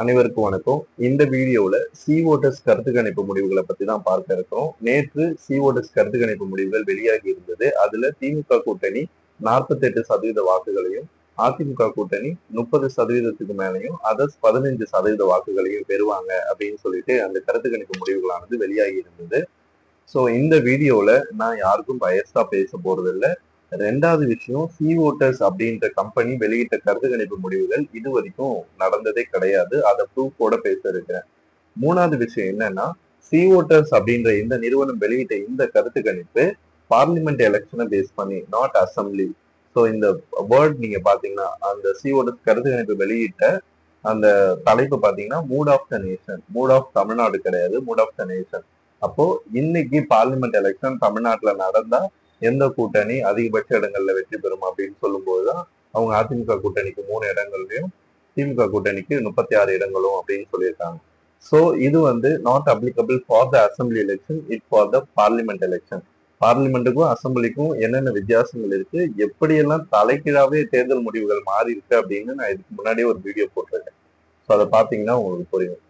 அனைவருக்கும் வணக்கம். இந்த வீடியோல சி-வோட்டர்ஸ் கருத்து கணிப்பு முடிவுகளை பத்தி தான் பார்க்க இருக்கிறோம். நேற்று சி-வோட்டர்ஸ் கருத்து கணிப்பு முடிவுகள் வெளியாகி இருந்தது. அதுல திமுக கூட்டணி 48% வாக்குகளையும், அதிமுக கூட்டணி 30%க்கு மேலையும், அதர்ஸ் 15% வாக்குகளையும் பெறுவாங்க அப்படின்னு சொல்லிட்டு அந்த கருத்து கணிப்பு முடிவுகளானது வெளியாகி இருந்தது. ஸோ இந்த வீடியோல நான் யாருக்கும் பயஸ்டா பேச போறது இல்லை. ரெண்டாவது விஷயம், சி-வோட்டர்ஸ் அப்படின்ற கம்பெனி வெளியிட்ட கருத்து கணிப்பு முடிவுகள் இது வரைக்கும் நடந்ததே கிடையாது. அதை ப்ரூஃபோட பேச இருக்கிறேன். மூணாவது விஷயம் என்னன்னா, சி-வோட்டர்ஸ் அப்படின்ற இந்த நிறுவனம் வெளியிட்ட இந்த கருத்து கணிப்பு பார்லிமெண்ட் எலெக்ஷனை பேஸ் பண்ணி, நாட் அசம்பிளி. ஸோ இந்த வேர்ட் நீங்க பாத்தீங்கன்னா, அந்த சி-வோட்டர்ஸ் கருத்து கணிப்பு வெளியிட்ட அந்த தலைப்பு பாத்தீங்கன்னா, mood of the nation. Mood of Tamil Nadu கிடையாது, மூட் ஆஃப் த நேஷன். அப்போ இன்னைக்கு பார்லிமெண்ட் எலெக்ஷன் தமிழ்நாட்டுல நடந்தா எந்த கூட்டணி அதிகபட்ச இடங்கள்ல வெற்றி பெறும் அப்படின்னு சொல்லும் போதுதான் அவங்க அதிமுக கூட்டணிக்கு 3 இடங்கள்லயும், திமுக கூட்டணிக்கு 36 இடங்களும் அப்படின்னு சொல்லியிருக்காங்க. ஸோ இது not applicable for the assembly election, it for the parliament election. பார்லிமெண்ட்டுக்கும் அசம்பிளிக்கும் என்னென்ன வித்தியாசங்கள் இருக்கு, எப்படியெல்லாம் தலைகீழாவே தேர்தல் முடிவுகள் மாறி இருக்கு அப்படின்னு நான் இதுக்கு முன்னாடியே ஒரு வீடியோ போட்டிருக்கேன். ஸோ அதை பார்த்தீங்கன்னா உங்களுக்கு புரியும்.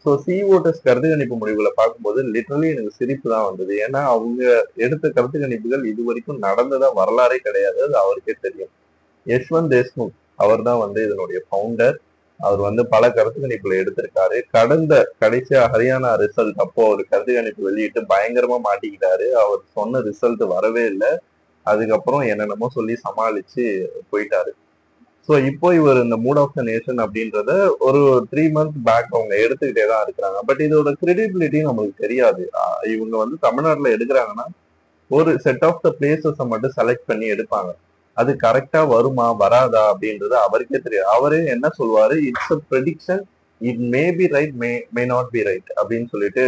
ஸோ சி-வோட்டர்ஸ் கருத்து கணிப்பு முடிவுகளை பார்க்கும்போது லிட்டரலி எனக்கு சிரிப்பு தான் வந்தது. ஏன்னா அவங்க எடுத்த கருத்து கணிப்புகள் இது வரைக்கும் நடந்ததா வரலாறே கிடையாது. அது அவருக்கே தெரியும். யஷ்வந்த் தேஷ்முக் அவர் தான் இதனுடைய ஃபவுண்டர். அவர் பல கருத்து கணிப்புகளை எடுத்திருக்காரு. கடைசியா ஹரியானா ரிசல்ட் அப்போ ஒரு கருத்து கணிப்பு வெளியிட்டு பயங்கரமா மாட்டிக்கிட்டாரு. அவர் சொன்ன ரிசல்ட் வரவே இல்லை. அதுக்கப்புறம் என்னென்னமோ சொல்லி சமாளிச்சு போயிட்டாரு. ஸோ இப்போ இவர் இந்த மூட் ஆஃப் த நேஷன் அப்படின்றத ஒரு 3 months பேக் அவங்க எடுத்துக்கிட்டே தான் இருக்கிறாங்க. பட் இதோட கிரெடிபிலிட்டி நமக்கு தெரியாது. இவங்க தமிழ்நாட்டுல எடுக்கிறாங்கன்னா ஒரு செட் ஆஃப் த பிளேசஸை மட்டும் செலக்ட் பண்ணி எடுப்பாங்க. அது கரெக்டா வருமா வராதா அப்படின்றது அவருக்கே தெரியாது. அவரே என்ன சொல்லுவாரு, it's a prediction, it may be right, may not be right அப்படின்னு சொல்லிட்டு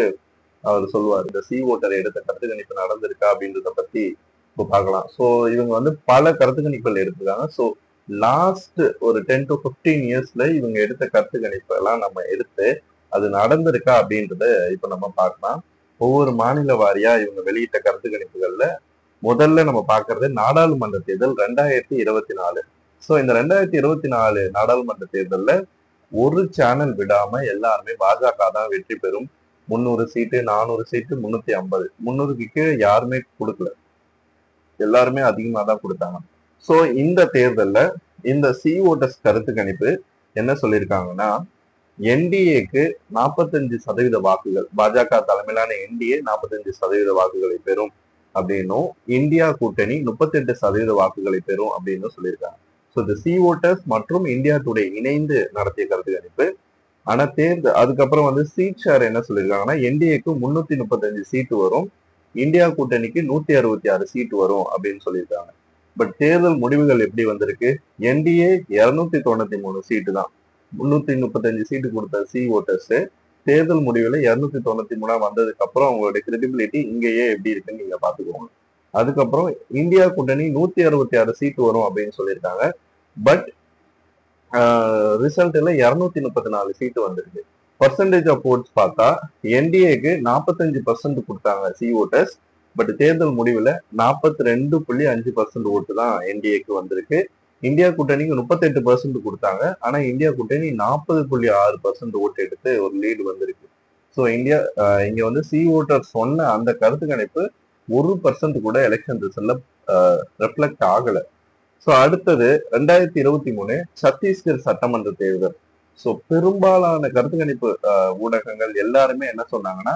அவர் சொல்லுவார். இந்த சி-வோட்டர் எடுத்த கருத்து கணிப்பு நடந்திருக்கா அப்படின்றத பத்தி இப்போ பார்க்கலாம். ஸோ இவங்க பல கருத்து கணிப்புகள் எடுத்திருக்காங்க. ஸோ லாஸ்ட் ஒரு 10 to 15 இயர்ஸ்ல இவங்க எடுத்த கருத்து கணிப்பு எல்லாம் நம்ம எடுத்து அது நடந்திருக்கா அப்படின்றத இப்ப நம்ம பார்க்கலாம். ஒவ்வொரு மாநில வாரியா இவங்க வெளியிட்ட கருத்து கணிப்புகள்ல முதல்ல நம்ம பார்க்கறது நாடாளுமன்ற தேர்தல் 2024. ஸோ இந்த 2024 நாடாளுமன்ற தேர்தல்ல ஒரு சேனல் விடாம எல்லாருமே பாஜக தான் வெற்றி பெறும். 300 சீட்டு, 400 சீட்டு, 350, 300க்கு கீழே யாருமே கொடுக்கல. எல்லாருமே அதிகமா தான் கொடுத்தாங்க. ஸோ இந்த தேர்தல்ல இந்த சி-வோட்டர்ஸ் கருத்து கணிப்பு என்ன சொல்லியிருக்காங்கன்னா, என்டிஏக்கு 45% வாக்குகள், பாஜக தலைமையிலான என்டிஏ 45% வாக்குகளை பெறும் அப்படின்னும், இந்தியா கூட்டணி 38% வாக்குகளை பெறும் அப்படின்னு சொல்லியிருக்காங்க. ஸோ இந்த சி-வோட்டர்ஸ் மற்றும் இந்தியா டுடே இணைந்து நடத்திய கருத்து கணிப்பு. ஆனா அதுக்கப்புறம் சீட் ஷேர் என்ன சொல்லியிருக்காங்கன்னா, என்டிஏக்கு 335 சீட்டு வரும், இந்தியா கூட்டணிக்கு 166 சீட்டு வரும் அப்படின்னு சொல்லியிருக்காங்க. பட் தேர்தல் முடிவுகள் எப்படி வந்திருக்கு, என்டிஏ 293 சீட்டு தான், 335 சீட்டு கொடுத்த சி-வோட்டர்ஸ் தேர்தல் முடிவுல 293 வந்ததுக்கு அப்புறம் அவங்களுடைய கிரெடிபிலிட்டி இங்கேயே எப்படி இருக்குன்னு நீங்க பாத்துக்கோங்க. அதுக்கப்புறம் இந்தியா கூட்டணி 166 சீட்டு வரும் அப்படின்னு சொல்லியிருக்காங்க. பட் ரிசல்ட்ல 234 சீட்டு வந்திருக்கு. பர்சன்டேஜ் ஆஃப் ஓட்ஸ் பார்த்தா என்டிஏக்கு 45% கொடுத்தாங்க சி-வோட்டர்ஸ். பட் தேர்தல் முடிவுல 42.5% ஓட்டு தான் என்டிஏக்கு வந்திருக்கு. இந்தியா கூட்டணிக்கு 38% கொடுத்தாங்க. ஆனா இந்தியா கூட்டணி 40.6% ஓட்டு எடுத்து ஒரு லீடு வந்திருக்கு. ஸோ இங்க சி-வோட்டர் சொன்ன அந்த கருத்து கணிப்பு 1% கூட எலெக்ஷன் ரிசல்ட்ல ரெஃப்ளெக்ட் ஆகல. ஸோ அடுத்தது 2023 சத்தீஸ்கர் சட்டமன்ற தேர்தல். ஸோ பெரும்பாலான கருத்து கணிப்பு ஊடகங்கள் எல்லாருமே என்ன சொன்னாங்கன்னா,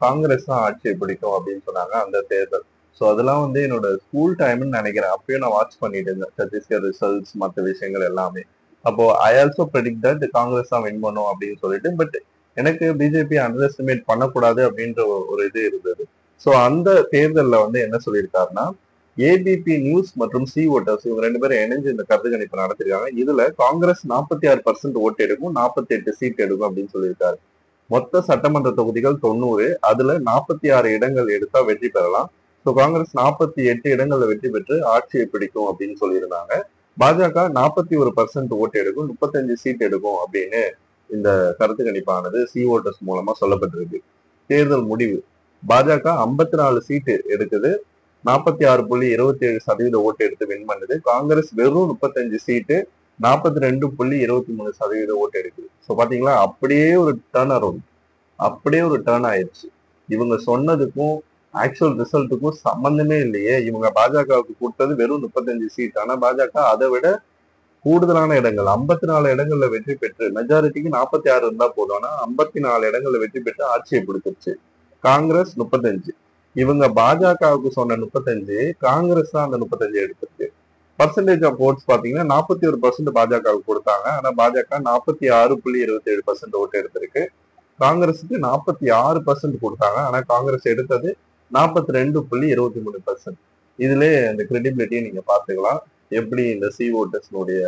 காங்கிரஸ் தான் ஆட்சியை பிடிக்கும் அப்படின்னு சொன்னாங்க அந்த தேர்தல். ஸோ அதெல்லாம் என்னோட ஸ்கூல் டைம்னு நினைக்கிறேன். அப்பயும் நான் வாட்ச் பண்ணிட்டு இருந்தேன் சத்தீஸ்கர் ரிசல்ட்ஸ், மற்ற விஷயங்கள் எல்லாமே. அப்போ I also predict that Congress தான் வின் பண்ணும் அப்படின்னு சொல்லிட்டு. பட் எனக்கு பிஜேபி அண்டர் எஸ்டிமேட் பண்ணக்கூடாது அப்படின்ற ஒரு இது இருந்தது. ஸோ அந்த தேர்தலில் என்ன சொல்லியிருக்காருன்னா, ஏபிபி நியூஸ் மற்றும் சி-வோட்டர்ஸ் இவங்க 2 பேரும் இணைஞ்சு இந்த கருத்து கணிப்பு நடத்திருக்காங்க. இதுல காங்கிரஸ் 46% ஓட்டு எடுக்கும், 48 சீட் எடுக்கும் அப்படின்னு சொல்லியிருக்காரு. மொத்த சட்டமன்ற தொகுதிகள் 90, அதுல 46 இடங்கள் எடுத்தா வெற்றி பெறலாம். ஸோ காங்கிரஸ் 48 இடங்கள்ல வெற்றி பெற்று ஆட்சியை பிடிக்கும் அப்படின்னு சொல்லியிருந்தாங்க. பாஜக 41% ஓட்டு எடுக்கும், 35 சீட் எடுக்கும் அப்படின்னு இந்த கருத்து கணிப்பானது சி-வோட்டர்ஸ் மூலமா சொல்லப்பட்டிருக்கு. தேர்தல் முடிவு, பாஜக 54 சீட்டு எடுக்குது, 46.27% ஓட்டு எடுத்து வின் பண்ணுது. காங்கிரஸ் வெறும் 35 சீட்டு, 42.23% ஓட்டு எடுக்குது. ஸோ பாத்தீங்களா, அப்படியே ஒரு டர்ன் அரௌண்ட், அப்படியே ஒரு டர்ன் ஆயிடுச்சு. இவங்க சொன்னதுக்கும் ஆக்சுவல் ரிசல்ட்டுக்கும் சம்பந்தமே இல்லையே. இவங்க பாஜகவுக்கு கொடுத்தது வெறும் 35 சீட். ஆனா பாஜக அதை விட கூடுதலான இடங்கள் 54 இடங்கள்ல வெற்றி பெற்று, மெஜாரிட்டிக்கு 46 இருந்தா போதும், ஆனா 54 இடங்கள்ல வெற்றி பெற்று ஆட்சியை பிடிச்சிருச்சு. காங்கிரஸ் 35. இவங்க பாஜகவுக்கு சொன்ன 35, காங்கிரஸ் தான் அந்த 35 எடுத்திருக்கு. பர்சன்டேஜ் ஆஃப் ஓட்ஸ் பாத்தீங்கன்னா 41% பாஜகவுக்கு கொடுத்தாங்க. ஆனா பாஜக 46.27% ஓட்டு எடுத்திருக்கு. காங்கிரஸுக்கு 46% கொடுத்தாங்க. ஆனா காங்கிரஸ் எடுத்தது 42.23%. இதுல இந்த கிரெடிபிலிட்டியை நீங்க பாத்துக்கலாம், எப்படி இந்த சி ஓட்டர்ஸ்னுடைய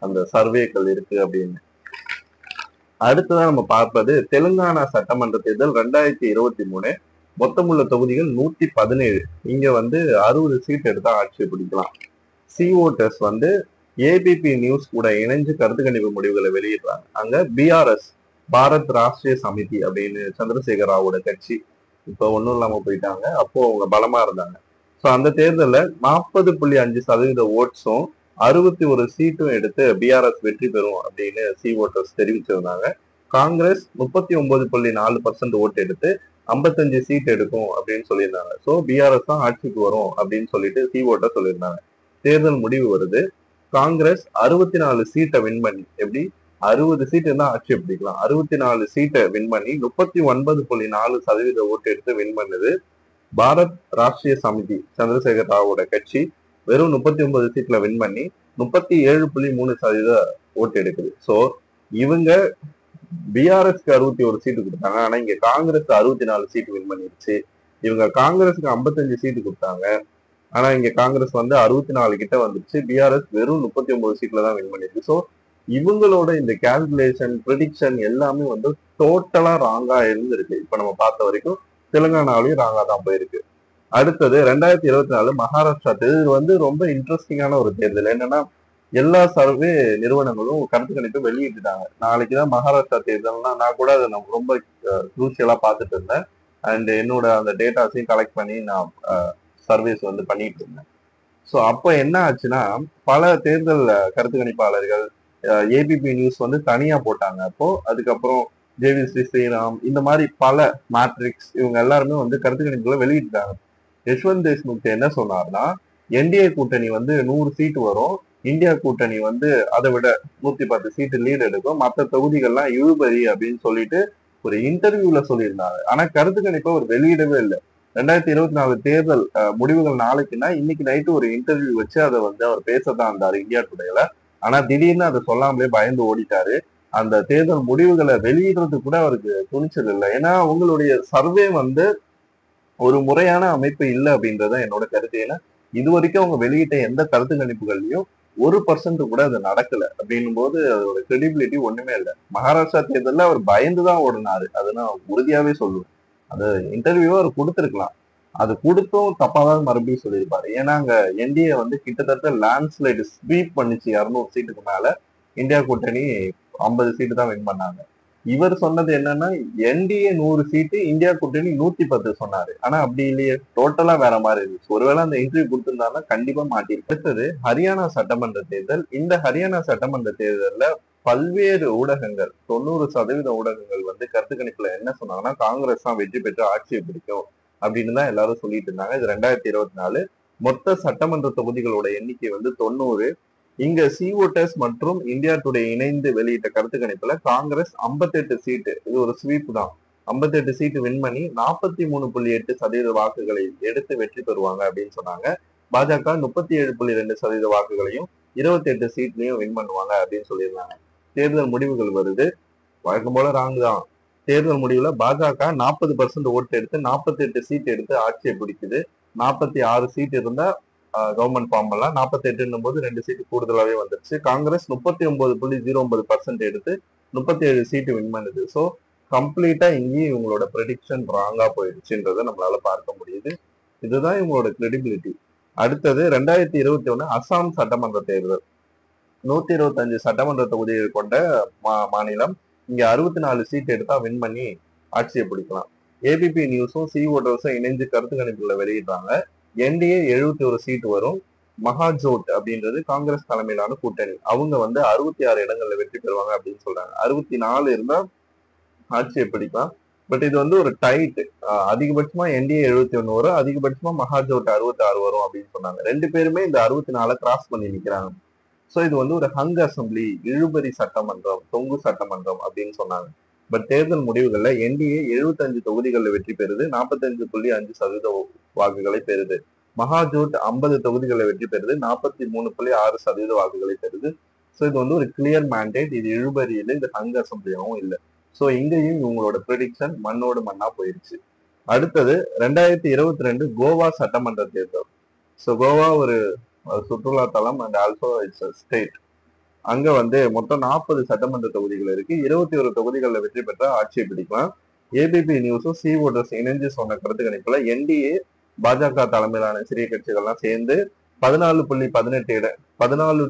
அந்த சர்வேக்கள் இருக்கு அப்படின்னு. அடுத்ததான் நம்ம பார்ப்பது தெலுங்கானா சட்டமன்ற தேர்தல் 2023. மொத்தமுள்ள தொகுதிகள் 117. இங்க 60 சீட் எடுத்தா ஆட்சியை பிடிக்கலாம். சி ஓட்டர்ஸ் ஏபிபி நியூஸ் கூட இணைஞ்சு கருத்து கணிப்பு முடிவுகளை வெளியிடுறாங்க. அங்க பிஆர்எஸ், பாரத் ராஷ்டிரிய சமிதி அப்படின்னு சந்திரசேகர் ராவோட கட்சி இப்ப ஒன்றும் இல்லாம போயிட்டாங்க. அப்போ அவங்க பலமா இருந்தாங்க. ஸோ அந்த தேர்தலில் 40.5% ஓட்ஸும் 61 சீட்டும் எடுத்து பிஆர்எஸ் வெற்றி பெறும் அப்படின்னு சி ஓட்டர்ஸ் தெரிவிச்சிருந்தாங்க. காங்கிரஸ் 39.4% ஓட்டு எடுத்து 55 சீட் எடுக்கும் அப்படின்னு சொல்லியிருந்தாங்க. ஸோ பிஆர்எஸ் தான் ஆட்சிக்கு வரும் அப்படின்னு சொல்லிட்டு சி ஓட்டர் சொல்லியிருந்தாங்க. தேர்தல் முடிவு வருது. காங்கிரஸ் 64 சீட்டை வின் பண்ணி, எப்படி 60 சீட் இருந்தா ஆட்சியை பிடிக்கலாம், 64 சீட்டை வின் பண்ணி 39.4% ஓட்டு எடுத்து வின் பண்ணுது. பாரத் ராஷ்டிரிய சமிதி சந்திரசேகர் ராவோட கட்சி வெறும் 39 சீட்ல வின் பண்ணி 37.3% ஓட்டு எடுக்குது. ஸோ இவங்க பிஆர்எஸ்க்கு 61 சீட்டு கொடுத்தாங்க. ஆனா இங்க காங்கிரஸ் 64 சீட்டு வின் பண்ணிருச்சு. இவங்க காங்கிரஸுக்கு 55 சீட்டு கொடுத்தாங்க. ஆனா இங்க காங்கிரஸ் 64 கிட்ட வந்துருச்சு. பிஆர்எஸ் வெறும் 39 சீட்ல தான் வின் பண்ணிருக்கு. ஸோ இவங்களோட இந்த கால்குலேஷன், ப்ரெடிக்ஷன் எல்லாமே டோட்டலா ராங்கா இருந்திருக்கு. இப்ப நம்ம பார்த்த வரைக்கும் தெலுங்கானாவிலையும் ராங்கா தான் போயிருக்கு. அடுத்தது 2024 மகாராஷ்டிரா தேர்தல் ரொம்ப இன்ட்ரெஸ்டிங்கான ஒரு தேர்தல். என்னன்னா எல்லா சர்வே நிறுவனங்களும் கருத்து கணிப்பு வெளியிட்டுட்டாங்க. நாளைக்குதான் மகாராஷ்டிரா தேர்தல்னா நான் கூட அதை ரொம்ப குரூஷியலா பார்த்துட்டு இருந்தேன். அண்ட் என்னோட அந்த டேட்டாஸையும் கலெக்ட் பண்ணி நான் சர்வேஸ் பண்ணிட்டு இருந்தேன். ஸோ அப்போ என்ன ஆச்சுன்னா, பல தேர்தல் கருத்து கணிப்பாளர்கள் ஏபிபி நியூஸ் தனியா போட்டாங்க. அப்போ அதுக்கப்புறம் ஜேவி ஸ்ரீராம், இந்த மாதிரி பல மேட்ரிக்ஸ், இவங்க எல்லாருமே கருத்து கணிப்புகளை வெளியிட்டாங்க. யஷ்வந்த் தேஷ்முக் என்ன சொன்னார்னா, என்டிஏ கூட்டணி 100 சீட்டு வரும், இந்தியா கூட்டணி அதை விட 110 சீட்டு லீடு எடுக்கும், மற்ற தொகுதிகள்லாம் இழுபறி அப்படின்னு சொல்லிட்டு ஒரு இன்டர்வியூல சொல்லியிருந்தாங்க. ஆனா கருத்து கணிப்பை அவர் வெளியிடவே இல்லை. 2024 தேர்தல் முடிவுகள் நாளைக்குன்னா இன்னைக்கு நைட்டு ஒரு இன்டர்வியூ வச்சு அதை அவர் பேசத்தான் இருந்தாரு இந்தியா டுடேல. ஆனா திடீர்னு அதை சொல்லாமலே பயந்து ஓடிட்டாரு. அந்த தேர்தல் முடிவுகளை வெளியிடுறது கூட அவருக்கு துணிச்சல் இல்லை. ஏன்னா உங்களுடைய சர்வே ஒரு முறையான அமைப்பு இல்லை அப்படின்றத என்னோட கருத்து. ஏன்னா இது வரைக்கும் அவங்க வெளியிட்ட எந்த கருத்து கணிப்புகள்லயும் 1% கூட அது நடக்கல. அப்படின்னும் போது அதோட கிரெடிபிலிட்டி ஒண்ணுமே இல்லை. மகாராஷ்டிரா தேர்தலில் அவர் பயந்துதான் ஓடினாரு, அது நான் உறுதியாவே சொல்லுவேன். அது இன்டர்வியூவா அவர் கொடுத்துருக்கலாம், அது கொடுத்தும் தப்பாதான் மறுபடியும் சொல்லியிருப்பாரு. ஏன்னா அங்க என்டிஏ கிட்டத்தட்ட லேண்ட்ஸ்லைடு ஸ்வீப் பண்ணிச்சு. 200 சீட்டுக்கு மேல இந்தியா கூட்டணி 50 சீட்டு தான் வின் பண்ணாங்க. இவர் சொன்னது என்னன்னா, என்டிஏ 100 சீட்டு, இந்தியா கூட்டணி 110 சொன்னாரு. ஆனா அப்படி இல்லையே, டோட்டலா வேற மாதிரி இருந்துச்சு. ஒருவேளை அந்த இன்டர்வியூ கொடுத்திருந்தாங்கன்னா கண்டிப்பா மாட்டிருக்கு. அடுத்தது ஹரியானா சட்டமன்ற தேர்தல். இந்த ஹரியானா சட்டமன்ற தேர்தல்ல பல்வேறு ஊடகங்கள், 90% ஊடகங்கள் கருத்து கணிப்புல என்ன சொன்னாங்கன்னா, காங்கிரஸ் தான் வெற்றி பெற்று ஆட்சியை பிடிக்கும் அப்படின்னு தான் எல்லாரும் சொல்லிட்டு இருந்தாங்க. இது 2024. மொத்த சட்டமன்ற தொகுதிகளோட எண்ணிக்கை 90. இங்க சி ஓட்டர்ஸ் மற்றும் இந்தியா டுடே இணைந்து வெளியிட்ட கருத்து கணிப்புல காங்கிரஸ் 58 சீட்டு, இது ஒரு ஸ்வீப் தான், 58 சீட்டு வின் பண்ணி 43.8% வாக்குகளை எடுத்து வெற்றி பெறுவாங்க அப்படின்னு சொன்னாங்க. பாஜக 37.2% வாக்குகளையும் 28 சீட்லயும் வின் பண்ணுவாங்க அப்படின்னு சொல்லியிருந்தாங்க. தேர்தல் முடிவுகள் வருது. வழக்கம் போல ராங் தான். தேர்தல் முடிவுல பாஜக 40% ஓட்டு எடுத்து 48 சீட் எடுத்து ஆட்சியை பிடிக்குது. 46 சீட் இருந்தா கவர்மெண்ட் ஃபார்ம் எல்லாம் 48 போது 2 சீட்டு கூடுதலாவே வந்துருச்சு. காங்கிரஸ் 39.09% எடுத்து 37 சீட்டு வின் பண்ணுது. ஸோ கம்ப்ளீட்டா இங்கேயும் இவங்களோட ப்ரெடிக்ஷன் ராங்கா போயிடுச்சுன்றதை நம்மளால பார்க்க முடியுது. இதுதான் இவங்களோட கிரெடிபிலிட்டி. அடுத்தது 2021 அசாம் சட்டமன்ற தேர்தல். 125 சட்டமன்ற தொகுதிகள் கொண்ட மாநிலம். இங்க 64 சீட் எடுத்தா வின் பண்ணி ஆட்சியை பிடிக்கலாம். ஏபிபி நியூஸும் சி ஓட்டர்ஸும் இணைஞ்சு கருத்து கணிப்புகளை வெளியிடுறாங்க. என்டிஏ 71 சீட் வரும், மகாஜோட் அப்படின்றது காங்கிரஸ் தலைமையிலான கூட்டணி. அவங்க வந்து 66 இடங்கள்ல வெற்றி பெறுவாங்க அப்படின்னு சொல்றாங்க. 64 இருந்தா ஆட்சியை பிடிக்கலாம். பட் இது வந்து ஒரு டைட். அதிகபட்சமா என்டிஏ 71 வரும், அதிகபட்சமா மகாஜோட் 66 வரும் அப்படின்னு சொன்னாங்க. ரெண்டு பேருமே இந்த 64 கிராஸ் பண்ணி நிக்கிறாங்க. சோ இது வந்து ஒரு ஹங் அசம்பிளி, இழுபறி சட்டமன்றம், தொங்கு சட்டமன்றம் அப்படின்னு சொன்னாங்க. பட் தேர்தல் முடிவுகள்ல என்டிஏ 75 தொகுதிகளில் வெற்றி பெறுது, 45.5% வாக்குகளை பெறுது. மகாஜோட் 50 தொகுதிகளில் வெற்றி பெறுது, 43.6% வாக்குகளை பெறுது. ஸோ இது வந்து ஒரு கிளியர் மேண்டேட். இது இழுபறி இல்லை, இது ஹங் அசம்பிளியாவும் இல்லை. ஸோ இங்கேயும் இவங்களோட ப்ரெடிக்ஷன் மண்ணோடு மண்ணா போயிருச்சு. அடுத்தது 2022 கோவா சட்டமன்ற தேர்தல். ஸோ கோவா ஒரு சுற்றுலா தலம் அண்ட் ஆல்சோ இட்ஸ் ஸ்டேட். அங்க வந்து மொத்தம் 40 சட்டமன்ற தொகுதிகள் இருக்கு. 21 தொகுதிகளில் வெற்றி பெற்ற ஆட்சியை பிடிக்கலாம். ஏபிபி நியூஸும் சி ஓட்டர்ஸ் இணைஞ்சு சொன்ன கருத்து கணிப்புல என்டிஏ பாஜக தலைமையிலான சிறிய கட்சிகள்லாம் சேர்ந்து 14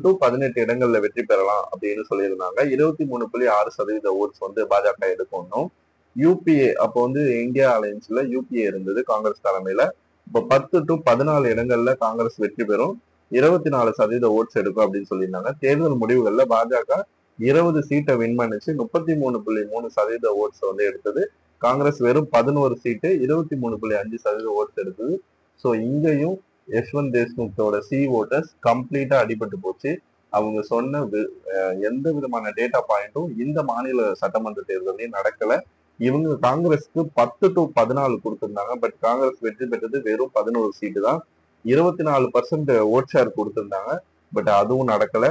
டு 18 இடங்கள்ல வெற்றி பெறலாம் அப்படின்னு சொல்லியிருந்தாங்க. 23.6% ஓட்ஸ் வந்து பாஜக எடுக்கணும். யூபிஏ அப்போ வந்து இந்தியா அலையன்ஸ்ல யூபிஏ இருந்தது காங்கிரஸ் தலைமையில. இப்போ 10 டு 14 இடங்கள்ல காங்கிரஸ் வெற்றி பெறும், 24% ஓட்ஸ் எடுக்கும் அப்படின்னு சொல்லியிருந்தாங்க. தேர்தல் முடிவுகள்ல பாஜக 20 சீட்டை வின் பண்ணிச்சு, 33.3% ஓட்ஸ் வந்து எடுத்தது. காங்கிரஸ் வெறும் 11 சீட்டு, 23.5% ஓட்ஸ் எடுத்தது. ஸோ இங்கேயும் யஷ்வந்த் தேஷ்முக்கோட சி ஓட்டர்ஸ் கம்ப்ளீட்டா அடிபட்டு போச்சு. அவங்க சொன்ன எந்த விதமான டேட்டா பாயிண்ட்டும் இந்த மாநில சட்டமன்ற தேர்தலையும் நடக்கல. இவங்க காங்கிரஸ்க்கு 10 டு 14 கொடுத்திருந்தாங்க. பட் காங்கிரஸ் வெற்றி பெற்றது வெறும் 11 சீட்டு தான். 24% ஓட் ஷேர் கொடுத்திருந்தாங்க. பட் அதுவும் நடக்கல.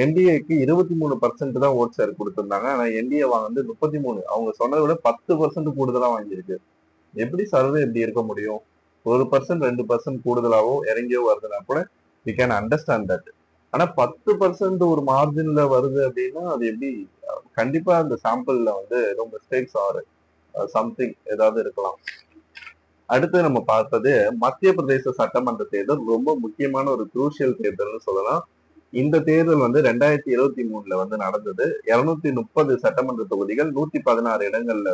என்டிஏக்கு 23% தான் ஓட் ஷேர் கொடுத்திருந்தாங்க. ஆனா என்டிஏ வந்து 33, அவங்க சொன்னதை விட 10% கூடுதலா வாங்கியிருக்கு. எப்படி சர்வே எப்படி இருக்க முடியும்? 1% 2% கூடுதலாவோ இறங்கியோ வருதுன்னா கூட வி கேன் அண்டர்ஸ்டாண்ட் தட். ஆனா 10% ஒரு மார்ஜின்ல வருது அப்படின்னா அது எப்படி? கண்டிப்பா அந்த சாம்பிள்ல வந்து ஏதோ மிஸ்டேக்ஸ் ஆர் சம்திங் ஏதாவது இருக்கலாம். அடுத்து நம்ம பார்த்தது மத்திய பிரதேச சட்டமன்ற தேர்தல். ரொம்ப முக்கியமான ஒரு குரூஷியல் தேர்தல்னு சொல்லலாம். இந்த தேர்தல் வந்து 2023 வந்து நடந்தது. 230 சட்டமன்ற தொகுதிகள், 116 இடங்கள்ல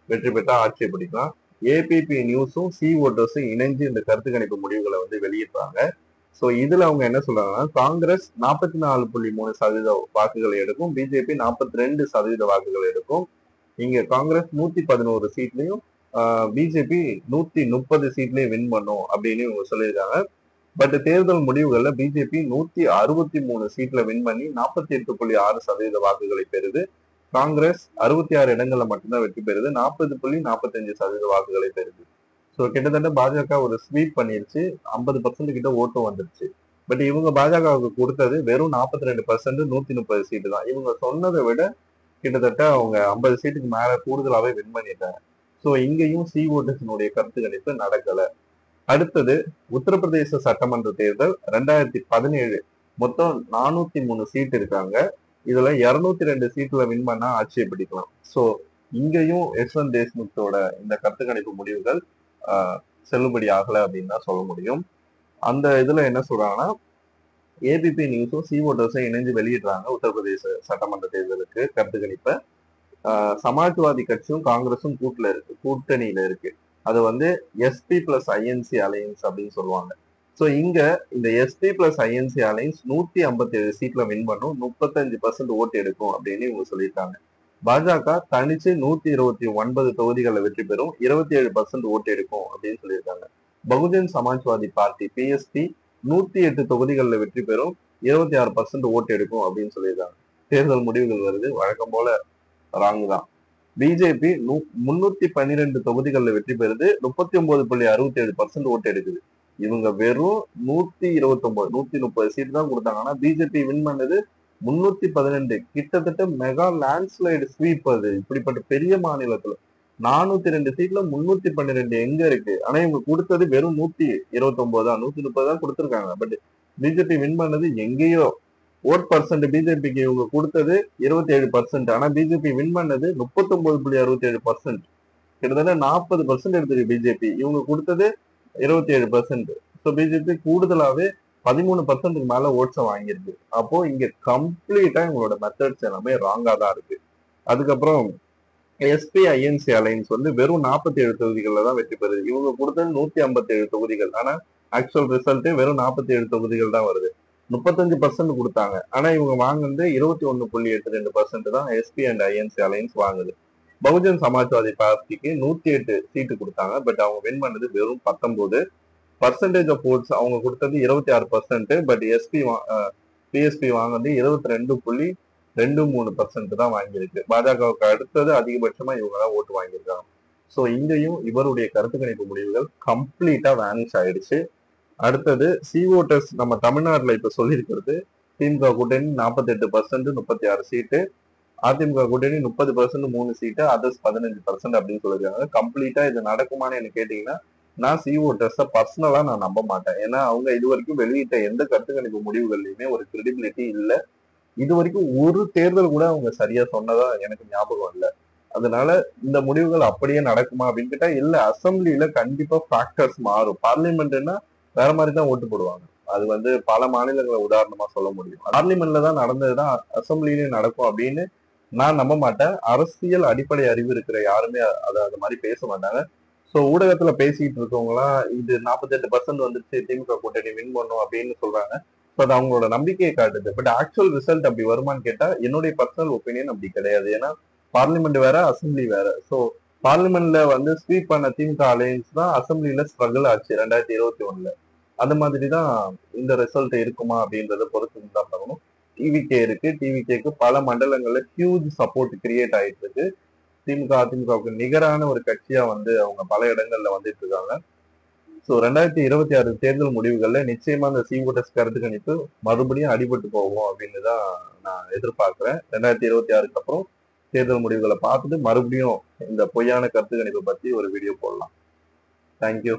வெற்றி பெற்ற ஆட்சியை பிடிக்கலாம். ஏபிபி நியூஸும் சி ஓட்டர்ஸும் இணைஞ்சு இந்த கருத்து கணிப்பு முடிவுகளை வந்து வெளியிட்டாங்க. ஸோ இதுல அவங்க என்ன சொல்றாங்கன்னா, காங்கிரஸ் 44.3% வாக்குகளை எடுக்கும், பிஜேபி 42% வாக்குகள் எடுக்கும். இங்க காங்கிரஸ் 111 சீட்லயும் பிஜேபி 130 சீட்லயும் வின் பண்ணும் அப்படின்னு இவங்க சொல்லியிருக்காங்க. பட் தேர்தல் முடிவுகள்ல பிஜேபி 163 சீட்ல வின் பண்ணி 48.6% வாக்குகளை பெறுது. காங்கிரஸ் 66 இடங்கள்ல மட்டும்தான் வெற்றி பெறுது, 40.45% வாக்குகளை பெறுது. ஸோ கிட்டத்தட்ட பாஜக ஒரு ஸ்வீப் பண்ணிருச்சு, 50% கிட்ட ஓட்டும் வந்துருச்சு. பட் இவங்க பாஜகவுக்கு கொடுத்தது வெறும் 42%, 130 சீட்டு தான். இவங்க சொன்னதை விட கிட்டத்தட்ட அவங்க 50 சீட்டுக்கு மேல கூடுதலாவே வின் பண்ணிட்டாங்க. ஸோ இங்கேயும் சி ஓட்டர்ஸினுடைய கருத்து கணிப்பு நடக்கல. அடுத்தது உத்தரப்பிரதேச சட்டமன்ற தேர்தல் 2017. மொத்தம் 403 சீட் இருக்காங்க. இதுல 202 சீட்ல வின் பண்ணா ஆட்சியை பிடிக்கலாம். ஸோ இங்கேயும் யஷ்வந்த் தேஷ்முக்கோட இந்த கருத்து கணிப்பு முடிவுகள் செல்லுபடி ஆகல அப்படின்னு தான் சொல்ல முடியும். அந்த இதுல என்ன சொல்றாங்கன்னா, ஏபிபி நியூஸும் சி ஓட்டர்ஸும் இணைஞ்சு வெளியிடுறாங்க உத்தரப்பிரதேச சட்டமன்ற தேர்தலுக்கு கருத்து கணிப்பை. சமாஜ்வாதி கட்சியும் காங்கிரஸும் கூட்டணியில இருக்கு. அது வந்து எஸ்பி பிளஸ் ஐஎன்சி அலையன்ஸ் அப்படின்னு சொல்லுவாங்க. ஸோ இங்க இந்த எஸ்பி பிளஸ் ஐஎன்சி அலையன்ஸ் 157 சீட்ல வின் பண்ணும், 35% ஓட்டு எடுக்கும் அப்படின்னு இவங்க சொல்லியிருக்காங்க. பாஜக தனிச்சு 129 தொகுதிகளில் வெற்றி பெறும், 27% ஓட்டு எடுக்கும் அப்படின்னு சொல்லியிருக்காங்க. பகுஜன் சமாஜ்வாதி பார்ட்டி பிஎஸ்பி 108 தொகுதிகளில் வெற்றி பெறும், 26% ஓட்டு எடுக்கும் அப்படின்னு சொல்லியிருக்காங்க. தேர்தல் முடிவுகள் வருது, வழக்கம் போல ராங் தான். பிஜேபி 312 தொகுதிகளில் வெற்றி பெறுது, 39.67% ஓட்டு எடுக்குது. இவங்க வெறும் 129 130 சீட் தான் கொடுத்தாங்க. ஆனா பிஜேபி வின் பண்ணது 312, கிட்டத்தட்ட மெகா லேண்ட்ஸ்லைடு ஸ்வீப். அது இப்படிப்பட்ட பெரிய மாநிலத்துல 402 சீட்ல 312 எங்க இருக்கு? ஆனா இவங்க கொடுத்தது வெறும் 129 தான், 130 தான் கொடுத்துருக்காங்க. பட் பிஜேபி வின் பண்ணது எங்கேயோ. ஓட் பர்சன்ட் பிஜேபிக்கு இவங்க கொடுத்தது 27%. ஆனா பிஜேபி வின் பண்ணது 39.67%. கிட்டத்தட்ட 40% எடுத்துருக்கு பிஜேபி. இவங்க கொடுத்தது 27%. ஸோ பிஜேபி கூடுதலாவே 13% மேல ஓட்ஸை வாங்கியிருக்கு. அப்போ இங்க கம்ப்ளீட்டா இவங்களோட மெத்தட்ஸ் எல்லாமே ராங்கா தான் இருக்கு. அதுக்கப்புறம் எஸ்பி ஐஎன்சி அலைன்ஸ் வந்து வெறும் 47 தொகுதிகள்ல தான் வெற்றி பெறுது. இவங்க கொடுத்தது 157 தொகுதிகள். ஆனா ஆக்சுவல் ரிசல்ட் வெறும் 47 தொகுதிகள் தான் வருது. 35% கொடுத்தாங்க. ஆனா இவங்க வாங்குனது 21.82% தான் எஸ்பி அண்ட் ஐஎன்சி அலையன்ஸ் வாங்குது. பகுஜன் சமாஜ்வாதி பார்ட்டிக்கு 108 சீட்டு கொடுத்தாங்க. பட் அவங்க வின் பண்ணது வெறும் 19. பர்சன்டேஜ் ஆஃப் ஓட்ஸ் அவங்க கொடுத்தது 26%. பட் பிஎஸ்பி வாங்கினது 22.23% தான் வாங்கியிருக்கு. பாஜகவுக்கு அடுத்தது அதிகபட்சமா இவங்க தான் ஓட்டு வாங்கியிருக்காங்க. ஸோ இங்கேயும் இவருடைய கருத்து கணிப்பு முடிவுகள் கம்ப்ளீட்டா வேனிஷ் ஆயிடுச்சு. அடுத்தது ஓட்டர்ஸ் நம்ம தமிழ்நாட்டுல இப்ப சொல்லியிருக்கிறது, திமுக கூட்டணி 48% 36 சீட்டு, அதிமுக கூட்டணி 30% 3 சீட்டு, அதர்ஸ் 15% அப்படின்னு சொல்லியிருக்காங்க. கம்ப்ளீட்டா இது நடக்குமான்னு என்ன கேட்டீங்கன்னா, நான் ஓட்டர்ஸ பர்சனலா நான் நம்ப மாட்டேன். ஏன்னா அவங்க இது வரைக்கும் வெளியிட்ட எந்த கருத்து கணிப்பு முடிவுகள்லயுமே ஒரு கிரெடிபிலிட்டி இல்லை. இது வரைக்கும் ஒரு தேர்தல் கூட அவங்க சரியா சொன்னதா எனக்கு ஞாபகம் இல்லை. அதனால இந்த முடிவுகள் அப்படியே நடக்குமா அப்படின்னு கேட்டா இல்ல. அசம்பிளில கண்டிப்பா ஃபேக்டர்ஸ் மாறும். பார்லிமெண்ட்னா வேற மாதிரி தான் ஓட்டு போடுவாங்க. அது பல மாநிலங்களை உதாரணமா சொல்ல முடியும். பார்லிமெண்ட்ல தான் நடந்ததுதான் அசம்பிளிலையும் நடக்கும் அப்படின்னு நான் நம்ப மாட்டேன். அரசியல் அடிப்படை அறிவு இருக்கிற யாருமே அது மாதிரி பேச மாட்டாங்க. சோ ஊடகத்துல பேசிட்டு இருக்கவங்க எல்லாம் இது 48% வந்துருச்சு, திமுக கூட்டணி வின் பண்ணும் அப்படின்னு சொல்றாங்க. அது அவங்களோட நம்பிக்கையை காட்டுது. பட் ஆக்சுவல் ரிசல்ட் அப்படி வருமான்னு கேட்டா என்னுடைய பர்சனல் ஒப்பீனியன் அப்படி கிடையாது. ஏன்னா பார்லிமெண்ட் வேற, அசம்பிளி வேற. சோ பார்லிமெண்ட்ல ஸ்வீப் பண்ண திமுக அலையன்ஸ் தான் அசம்பிளில ஸ்ட்ரகிள் ஆச்சு 2021. அந்த மாதிரி தான் இந்த ரிசல்ட் இருக்குமா அப்படின்றத பொறுத்து தான் பார்க்கணும். டிவிகே இருக்கு. டிவிகேக்கு பல மண்டலங்கள்ல ஹியூஜ் சப்போர்ட் கிரியேட் ஆயிட்டு இருக்கு. திமுக அதிமுகவுக்கு நிகரான ஒரு கட்சியா அவங்க பல இடங்கள்ல வந்துட்டு இருக்காங்க. ஸோ 2026 தேர்தல் முடிவுகள்ல நிச்சயமா அந்த ஓட்டர்ஸ் கருத்து கணிப்பு மறுபடியும் அடிபட்டு போகும் அப்படின்னு தான் நான் எதிர்பார்க்கிறேன். 2026க்கு அப்புறம் தேர்தல் முடிவுகளை பார்த்துட்டு மறுபடியும் இந்த பொய்யான கருத்து கணிப்பை பத்தி ஒரு வீடியோ போடலாம். தேங்க்யூ.